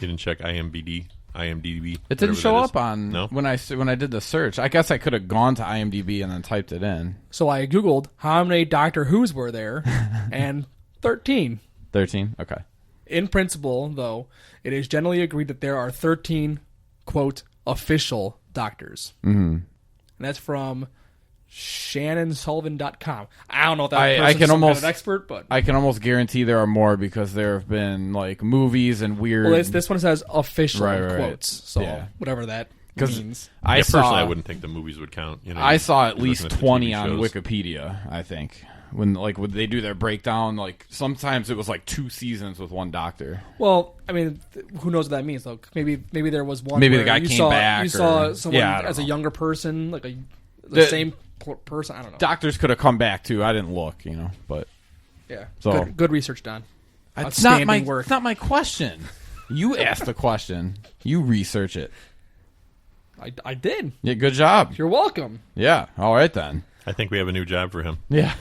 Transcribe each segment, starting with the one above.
You didn't check IMDb. It didn't show up on no? when I did the search. I guess I could have gone to IMDb and then typed it in. So I Googled how many Doctor Who's were there, and 13. 13? Okay. In principle, though, it is generally agreed that there are 13, quote, official doctors. Mm-hmm. And that's from ShannonSullivan.com. I don't know if that I person's can some almost kind of expert, but... I can almost guarantee there are more because there have been like movies and weird... Well, this one says official right. quotes, so Yeah. whatever that 'Cause means. Personally, I wouldn't think the movies would count. You know, I saw at you're least looking at the 20 TV on shows. Wikipedia, I think. When they do their breakdown, like sometimes it was like 2 seasons with one doctor. Well, I mean, who knows what that means, though? Maybe there was one Maybe the where guy you came saw, back You saw or- someone yeah, I don't as a know. younger person, like the same person. I don't know. Doctors could have come back too. I didn't look, but Yeah. So- Good research, Don. it's not my work. It's not my question. You asked the question. You research it. I did. Yeah, good job. You're welcome. Yeah. All right then. I think we have a new job for him. Yeah.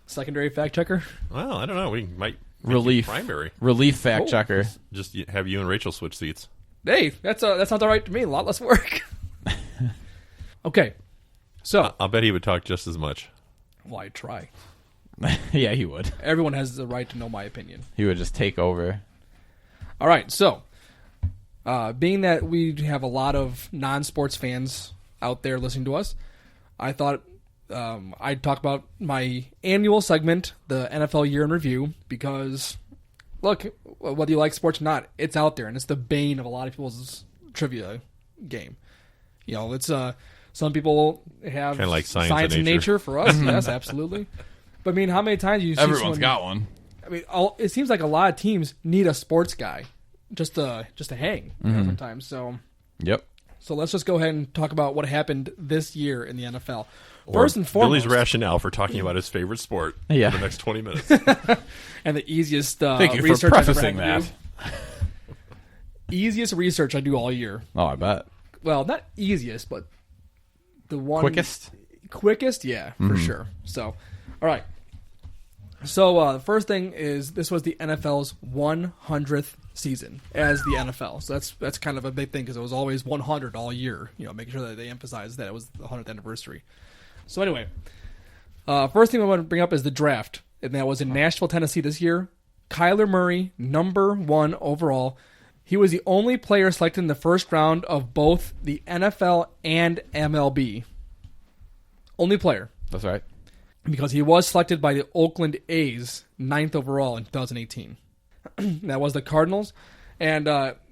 Secondary fact checker. Well, I don't know. We might make you Relief. primary. Relief fact checker. Just have you and Rachel switch seats. Hey, that sounds all right to me. A lot less work. Okay. So, I'll bet he would talk just as much. well, I try. Yeah, he would. Everyone has the right to know my opinion. He would just take over. All right, so being that we have a lot of non-sports fans out there listening to us, I thought I'd talk about my annual segment, the NFL Year in Review, because, look, whether you like sports or not, it's out there, and it's the bane of a lot of people's trivia game. You know, it's some people have Kinda like science and and nature. nature for us, yes, absolutely. But, I mean, how many times do you see Everyone's someone... got one. I mean, it seems like a lot of teams need a sports guy just to hang sometimes. So Yep. let's just go ahead and talk about what happened this year in the NFL. Or First and foremost, Billy's rationale for talking about his favorite sport Yeah. for the next 20 minutes. and the easiest Thank you for research I've ever prefacing had to that. do. Easiest research I do all year. Oh, I bet. Well, not easiest, but the one Quickest? yeah, for sure. So, all right. So the first thing is this was the NFL's 100th season as the NFL. So that's kind of a big thing because it was always 100 all year. You know, making sure that they emphasized that it was the 100th anniversary. So anyway, first thing I want to bring up is the draft, and that was in Nashville, Tennessee this year. Kyler Murray, number 1 overall. He was the only player selected in the first round of both the NFL and MLB. Only player. That's right. Because he was selected by the Oakland A's 9th overall in 2018. That was the Cardinals. And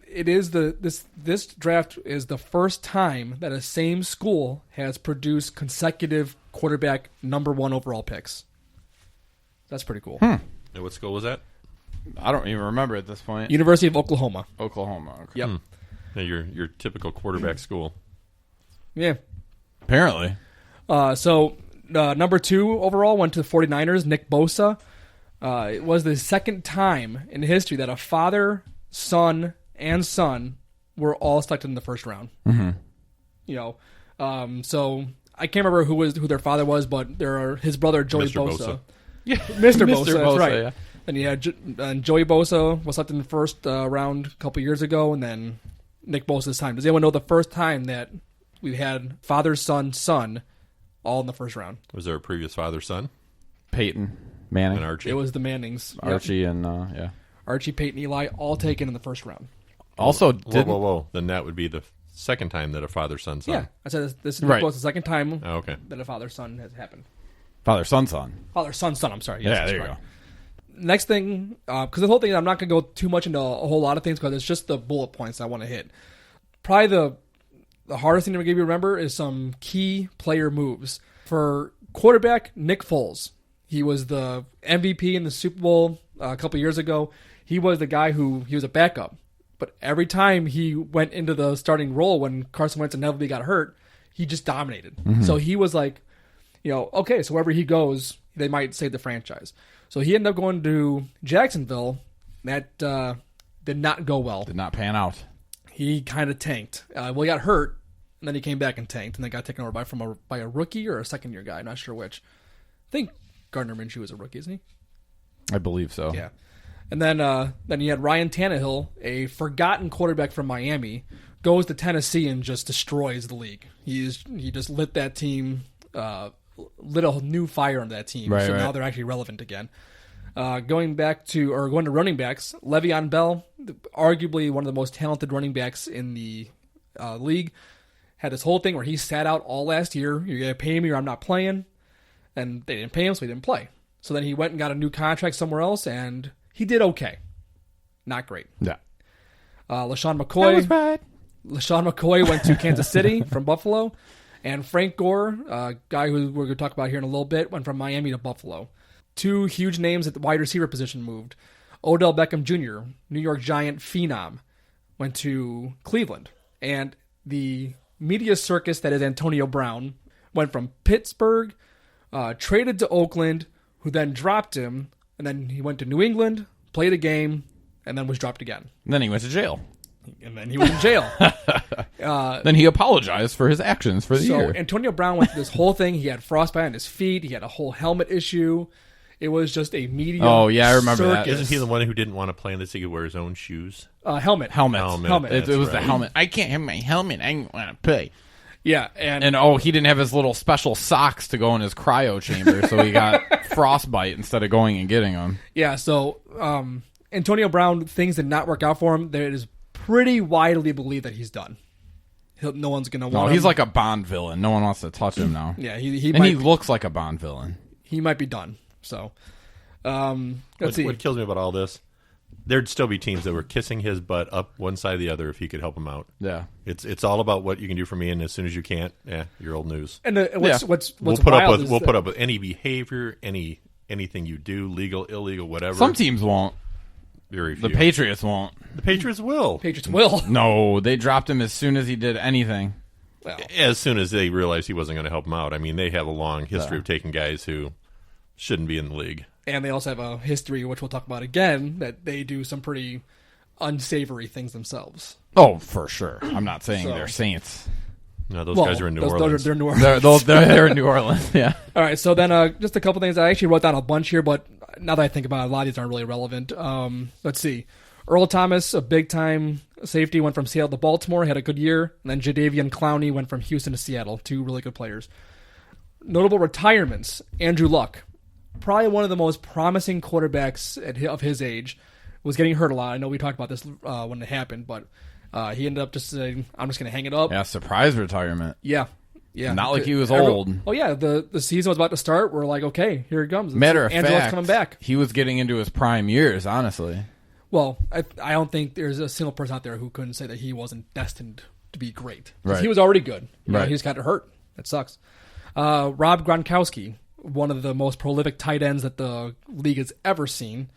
it is this draft is the first time that a same school has produced consecutive quarterback number 1 overall picks. That's pretty cool. And what school was that? I don't even remember at this point. University of Oklahoma. Oklahoma. Okay. Yep. Yeah, your typical quarterback school. Yeah. Apparently. So number 2 overall went to the 49ers, Nick Bosa. It was the second time in history that a father, son, and son were all selected in the first round. Mm-hmm. You know, so I can't remember who their father was, but his brother Joey Mr. Bosa. Bosa. Yeah. Mr. Bosa, that's right. Yeah. And you had Joey Bosa was selected in the first round a couple years ago, and then Nick Bosa this time. Does anyone know the first time that we had father, son, son all in the first round? Was there a previous father-son? Peyton Manning. And Archie? It was the Mannings. Yep. Archie and, yeah. Archie, Peyton, Eli, all taken in the first round. Also, Whoa. Then that would be the second time that a father-son son. Yeah, I said this is Right. the second time Oh, okay. that a father-son has happened. Father, son. Father, son, son. I'm sorry. Yes, Yeah, that's there you correct. go. Next thing, because the whole thing, I'm not going to go too much into a whole lot of things because it's just the bullet points I want to hit. Probably the hardest thing to maybe remember is some key player moves. For quarterback, Nick Foles. He was the MVP in the Super Bowl a couple years ago. He was the guy he was a backup. But every time he went into the starting role when Carson Wentz inevitably got hurt, he just dominated. Mm-hmm. So he was like, okay, so wherever he goes, they might save the franchise. So he ended up going to Jacksonville. That did not go well. Did not pan out. He kind of tanked. He got hurt, and then he came back and tanked, and then got taken over by a rookie or a second-year guy. I'm not sure which. I think Gardner Minshew is a rookie, isn't he? I believe so. Yeah. And then you had Ryan Tannehill, a forgotten quarterback from Miami, goes to Tennessee and just destroys the league. He just lit that team, lit a new fire on that team. Right, Now they're actually relevant again. Going to running backs, Le'Veon Bell, arguably one of the most talented running backs in the league, had this whole thing where he sat out all last year. You're gonna pay me or I'm not playing, and they didn't pay him, so he didn't play. So then he went and got a new contract somewhere else, and he did okay. Not great. Yeah. LaShawn McCoy. That was bad. LaShawn McCoy went to Kansas City from Buffalo. And Frank Gore, a guy who we're going to talk about here in a little bit, went from Miami to Buffalo. Two huge names at the wide receiver position moved. Odell Beckham Jr., New York Giant phenom, went to Cleveland. And the media circus that is Antonio Brown went from Pittsburgh, traded to Oakland, who then dropped him, and then he went to New England, played a game, and then was dropped again. And then he went to jail. And then he was in jail. Then he apologized for his actions for the year. So Antonio Brown went through this whole thing. He had frostbite on his feet. He had a whole helmet issue. It was just a media Oh, yeah, I remember that. Isn't he the one who didn't want to play unless he could wear his own shoes? Helmet. It was the right. helmet. I can't have my helmet. I don't want to play. Yeah, and He didn't have his little special socks to go in his cryo chamber, so he got frostbite instead of going and getting them. yeah. So Antonio Brown, things did not work out for him. There is pretty widely believed that he's done. No one's gonna want him. He's like a Bond villain. No one wants to touch him now. Yeah, he might, looks like a Bond villain. he might be done. So let's see. What kills me about all this, there'd still be teams that were kissing his butt up one side or the other if he could help them out. Yeah. It's all about what you can do for me, and as soon as you can't, you're old news. And what's We'll put wild up with any behavior, anything you do, legal, illegal, whatever. Some teams won't. Very few. The Patriots won't. The Patriots will. Patriots will. No, they dropped him as soon as he did anything. Well, As soon as they realized he wasn't going to help them out. I mean, they have a long history of taking guys who shouldn't be in the league. and they also have a history, which we'll talk about again, that they do some pretty unsavory things themselves. Oh, for sure. I'm not saying So- they're saints. No, those guys are in New Orleans. They're New Orleans. They're in New Orleans. Yeah. All right, so then just a couple things. I actually wrote down a bunch here, but now that I think about it, a lot of these aren't really relevant. Let's see. Earl Thomas, a big-time safety, went from Seattle to Baltimore, had a good year. And then Jadeveon Clowney went from Houston to Seattle, two really good players. Notable retirements. Andrew Luck, probably one of the most promising quarterbacks of his age, was getting hurt a lot. I know we talked about this when it happened, but he ended up just saying, I'm just going to hang it up. Yeah, surprise retirement. Yeah. Not like he was old. Oh, yeah. The season was about to start. We're like, okay, here it comes. Matter of Andrew Luck's fact, coming back. he was getting into his prime years, honestly. Well, I don't think there's a single person out there who couldn't say that he wasn't destined to be great. 'Cause Right. He was already good. You know, Right. he just got hurt. That sucks. Rob Gronkowski, one of the most prolific tight ends that the league has ever seen.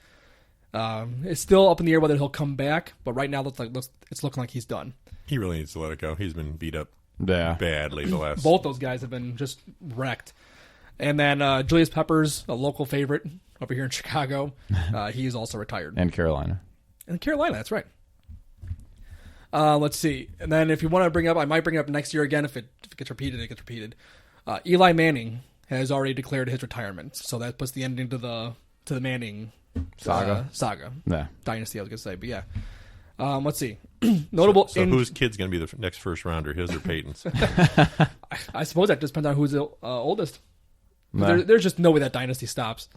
It's still up in the air whether he'll come back, but right now it's looking like he's done. He really needs to let it go. He's been beat up Yeah. badly the last. Both those guys have been just wrecked. And then Julius Peppers, a local favorite over here in Chicago, he's also retired. And Carolina. In Carolina, that's right. Let's see. And then if you want to bring up, I might bring it up next year again. If it gets repeated, it gets repeated. Eli Manning has already declared his retirement, so that puts the ending to the Manning Saga. Yeah. dynasty. I was gonna say, but yeah. Let's see. Notable. So whose kid's going to be the next first rounder, his or Peyton's? I suppose that just depends on who's the oldest. Nah. There's just no way that dynasty stops.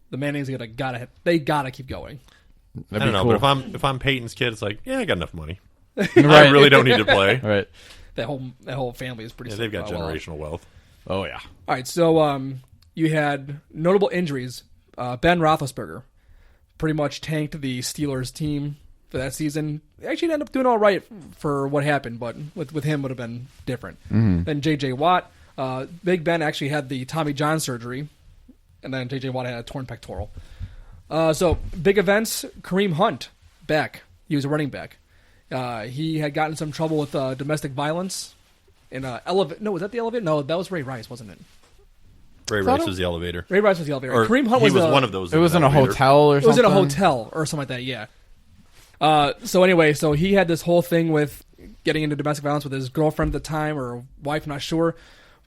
The Mannings gotta keep going. I don't know, cool. but if I'm Peyton's kid, it's like, yeah, I got enough money. I Right. really don't need to play. Right. That whole family is pretty. Yeah, they've got well off. generational wealth. Oh, yeah. All right, so you had notable injuries. Ben Roethlisberger pretty much tanked the Steelers team for that season. They actually ended up doing all right for what happened, but with him would have been different. Mm-hmm. Then J.J. Watt. Big Ben actually had the Tommy John surgery, and then J.J. Watt had a torn pectoral. So big events. Kareem Hunt back. He was a running back. He had gotten some trouble with domestic violence in elevator. No, was that the elevator? No, that was Ray Rice, wasn't it? Ray Rice was the elevator. Ray Rice was the elevator. Or Kareem Hunt he was one of those. It was in a elevator. hotel or It something? was in a hotel or something like that, yeah. So anyway, so he had this whole thing with getting into domestic violence with his girlfriend at the time, or wife, not sure.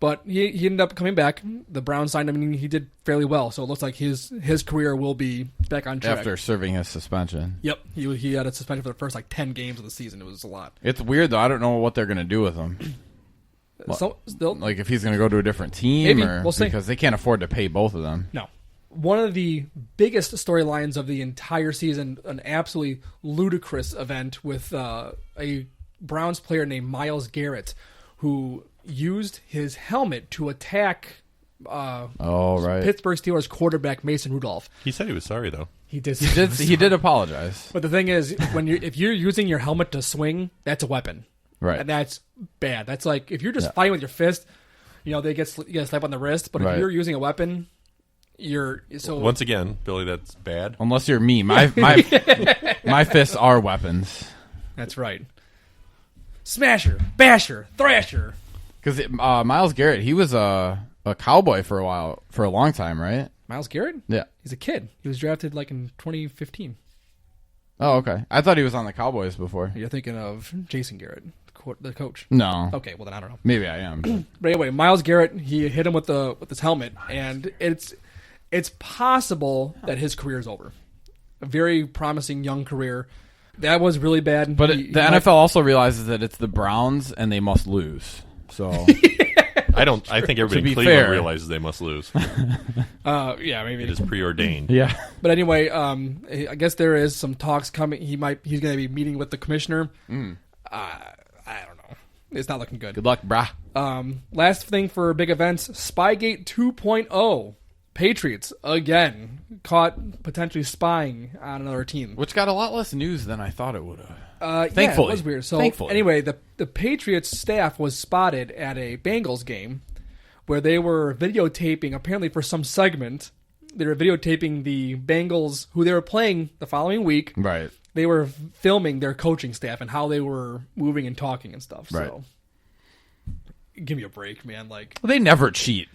But he ended up coming back. The Browns signed him, and he did fairly well. So it looks like his career will be back on track. After serving his suspension. Yep. He had a suspension for the first 10 games of the season. It was a lot. It's weird, though. I don't know what they're going to do with him. So, like if he's going to go to a different team, maybe. or We'll see. because they can't afford to pay both of them. No. One of the biggest storylines of the entire season, an absolutely ludicrous event with a Browns player named Myles Garrett, who used his helmet to attack Pittsburgh Steelers quarterback Mason Rudolph. He said he was sorry, though. He did. He did apologize. But the thing is, if you're using your helmet to swing, that's a weapon, Right? And that's bad. That's like if you're just fighting with your fist, they get a slap on the wrist. But if you're using a weapon, once again, Billy, that's bad. Unless you're me, my fists are weapons. That's right. Smasher, basher, thrasher. Because Myles Garrett, he was a Cowboy for a long time, right? Myles Garrett? Yeah. He's a kid. He was drafted in 2015. Oh, okay. I thought he was on the Cowboys before. You're thinking of Jason Garrett, the coach. No. Okay, well then I don't know. Maybe I am. But anyway, Myles Garrett, he hit him with his helmet, and it's possible that his career is over. A very promising young career. That was really bad. But the NFL also realizes that it's the Browns and they must lose. So I think everybody in Cleveland realizes they must lose. Yeah, maybe it is preordained. Yeah. But anyway, I guess there is some talks coming. He's going to be meeting with the commissioner. I don't know. It's not looking good. Good luck, brah. Last thing for big events: Spygate 2.0. Patriots again caught potentially spying on another team, Which got a lot less news than I thought it would have. Thankfully, yeah, it was weird. So Thankfully. Anyway, the Patriots staff was spotted at a Bengals game where they were videotaping. Apparently, for some segment, they were videotaping the Bengals who they were playing the following week. Right. They were filming their coaching staff and how they were moving and talking and stuff. Right. So, give me a break, man. Well, they never cheat.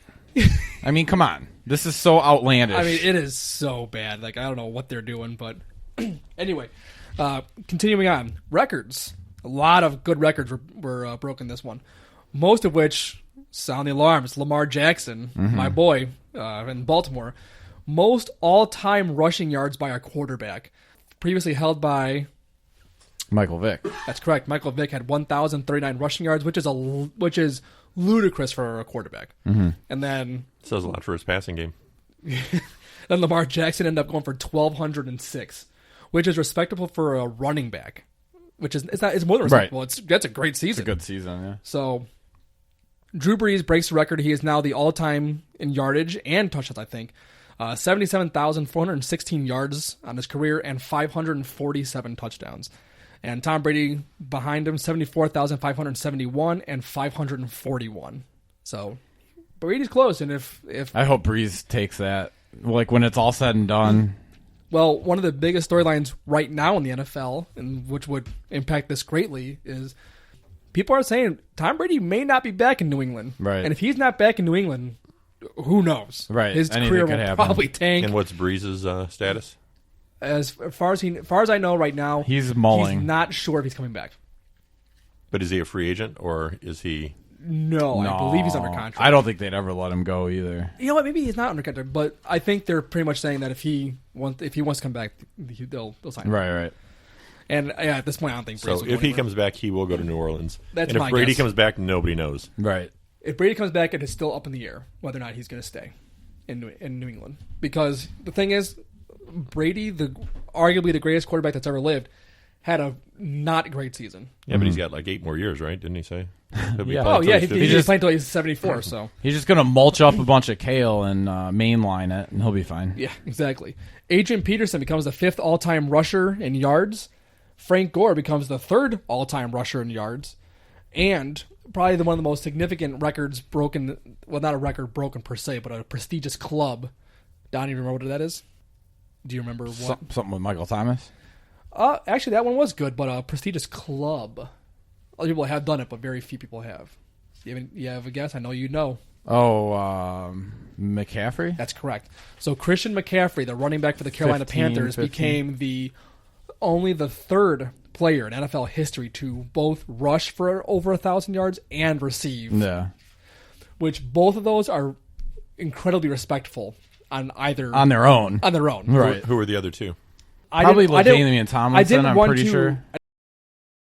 I mean, come on. This is so outlandish. I mean, it is so bad. I don't know what they're doing, but anyway, continuing on. Records. A lot of good records were broken this one. Most of which sound the alarms. Lamar Jackson, my boy, in Baltimore. Most all-time rushing yards by a quarterback. Previously held by Michael Vick. That's correct. Michael Vick had 1,039 rushing yards, which is ludicrous for a quarterback. And then says a lot for his passing game. Then Lamar Jackson ended up going for 1,206, which is respectable for a running back. It's more than respectable. Right. That's a great season. It's a good season, yeah. So Drew Brees breaks the record. He is now the all-time in yardage and touchdowns, I think. 77,416 yards on his career and 547 touchdowns. And Tom Brady behind him, 74,571 and 541. So Brady's close. And if I hope Breeze takes that, when it's all said and done. Well, one of the biggest storylines right now in the NFL, and which would impact this greatly, is people are saying Tom Brady may not be back in New England. Right. And if he's not back in New England, who knows? Right. His Anything career could will happen. probably tank. And what's Breeze's status? As far as I know right now, he's mulling. He's not sure if he's coming back. But is he a free agent or is he? No, I believe he's under contract. I don't think they'd ever let him go either. You know what? Maybe he's not under contract, but I think they're pretty much saying that if he wants to come back, they'll sign him. Right. And yeah, at this point, I don't think Brady. So if he comes back, he will go to New Orleans. That's and my if Brady guess. comes back, nobody knows. Right. If Brady comes back, it is still up in the air whether or not he's going to stay in New England. Because the thing is, Brady, arguably the greatest quarterback that's ever lived, had a not great season. Yeah, but he's got 8 more years, right? Didn't he say? Yeah. Oh, yeah, he's just playing until he's 74, so. He's just going to mulch up a bunch of kale and mainline it, and he'll be fine. Yeah, exactly. Adrian Peterson becomes the 5th all-time rusher in yards. Frank Gore becomes the 3rd all-time rusher in yards. And probably one of the most significant records broken, well, not a record broken per se, but a prestigious club. Donnie, remember what that is? Do you remember what? Something with Michael Thomas? Actually, that one was good, but a prestigious club. Other people have done it, but very few people have. You have a guess? I know you know. Oh, McCaffrey? That's correct. So Christian McCaffrey, the running back for the Carolina Panthers, became only the 3rd player in NFL history to both rush for over 1,000 yards and receive. Yeah. which both of those are incredibly respectful on either on their own. On their own, Right. Who are the other two? Probably LaDainian Tomlinson, I'm pretty sure.